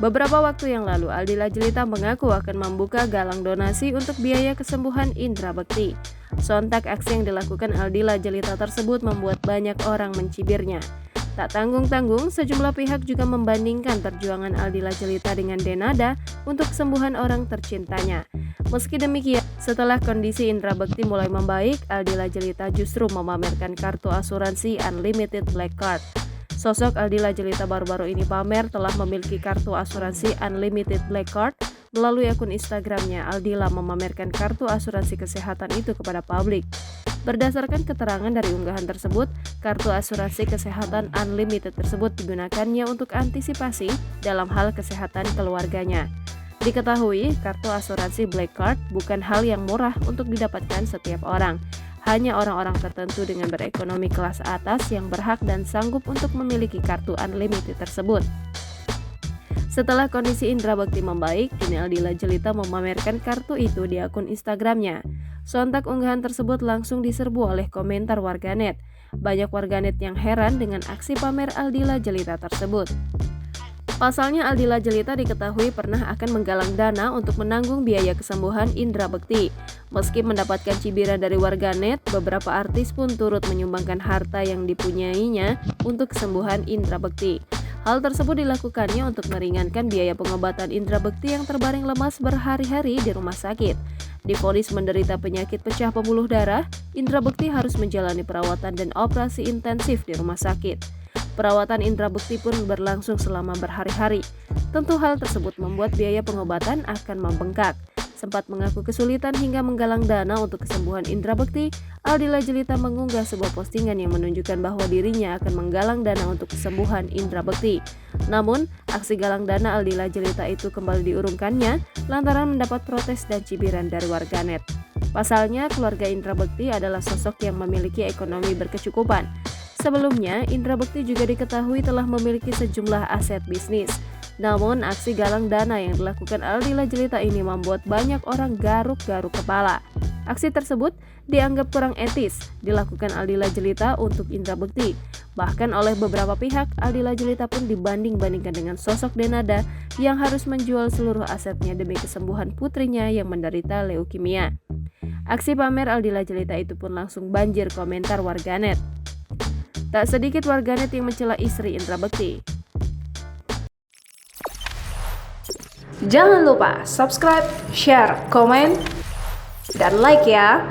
Beberapa waktu yang lalu, Aldila Jelita mengaku akan membuka galang donasi untuk biaya kesembuhan Indra Bekti. Sontak aksi yang dilakukan Aldila Jelita tersebut membuat banyak orang mencibirnya. Tak tanggung-tanggung, sejumlah pihak juga membandingkan perjuangan Aldila Jelita dengan Denada untuk kesembuhan orang tercintanya. Meski demikian, setelah kondisi Indra Bekti mulai membaik, Aldila Jelita justru memamerkan kartu asuransi Unlimited Black Card. Sosok Aldila Jelita baru-baru ini pamer telah memiliki kartu asuransi Unlimited Black Card. Melalui akun Instagramnya, Aldila memamerkan kartu asuransi kesehatan itu kepada publik. Berdasarkan keterangan dari unggahan tersebut, kartu asuransi kesehatan Unlimited tersebut digunakannya untuk antisipasi dalam hal kesehatan keluarganya. Diketahui, kartu asuransi Black Card bukan hal yang murah untuk didapatkan setiap orang. Hanya orang-orang tertentu dengan berekonomi kelas atas yang berhak dan sanggup untuk memiliki kartu Unlimited tersebut. Setelah kondisi Indra Bekti membaik, kini Aldila Jelita memamerkan kartu itu di akun Instagramnya. Sontak unggahan tersebut langsung diserbu oleh komentar warganet. Banyak warganet yang heran dengan aksi pamer Aldila Jelita tersebut. Pasalnya, Aldila Jelita diketahui pernah akan menggalang dana untuk menanggung biaya kesembuhan Indra Bekti. Meski mendapatkan cibiran dari warganet, beberapa artis pun turut menyumbangkan harta yang dipunyainya untuk kesembuhan Indra Bekti. Hal tersebut dilakukannya untuk meringankan biaya pengobatan Indra Bekti yang terbaring lemas berhari-hari di rumah sakit. Divonis menderita penyakit pecah pembuluh darah, Indra Bekti harus menjalani perawatan dan operasi intensif di rumah sakit. Perawatan Indra Bekti pun berlangsung selama berhari-hari. Tentu hal tersebut membuat biaya pengobatan akan membengkak. Sempat mengaku kesulitan hingga menggalang dana untuk kesembuhan Indra Bekti, Aldila Jelita mengunggah sebuah postingan yang menunjukkan bahwa dirinya akan menggalang dana untuk kesembuhan Indra Bekti. Namun, aksi galang dana Aldila Jelita itu kembali diurungkannya lantaran mendapat protes dan cibiran dari warganet. Pasalnya, keluarga Indra Bekti adalah sosok yang memiliki ekonomi berkecukupan. Sebelumnya, Indra Bekti juga diketahui telah memiliki sejumlah aset bisnis. Namun, aksi galang dana yang dilakukan Aldila Jelita ini membuat banyak orang garuk-garuk kepala. Aksi tersebut dianggap kurang etis dilakukan Aldila Jelita untuk Indra Bekti. Bahkan oleh beberapa pihak, Aldila Jelita pun dibanding-bandingkan dengan sosok Denada yang harus menjual seluruh asetnya demi kesembuhan putrinya yang menderita leukemia. Aksi pamer Aldila Jelita itu pun langsung banjir komentar warganet. Tak sedikit warganet yang mencela istri Indra Bekti. Jangan lupa subscribe, share, komen, dan like ya.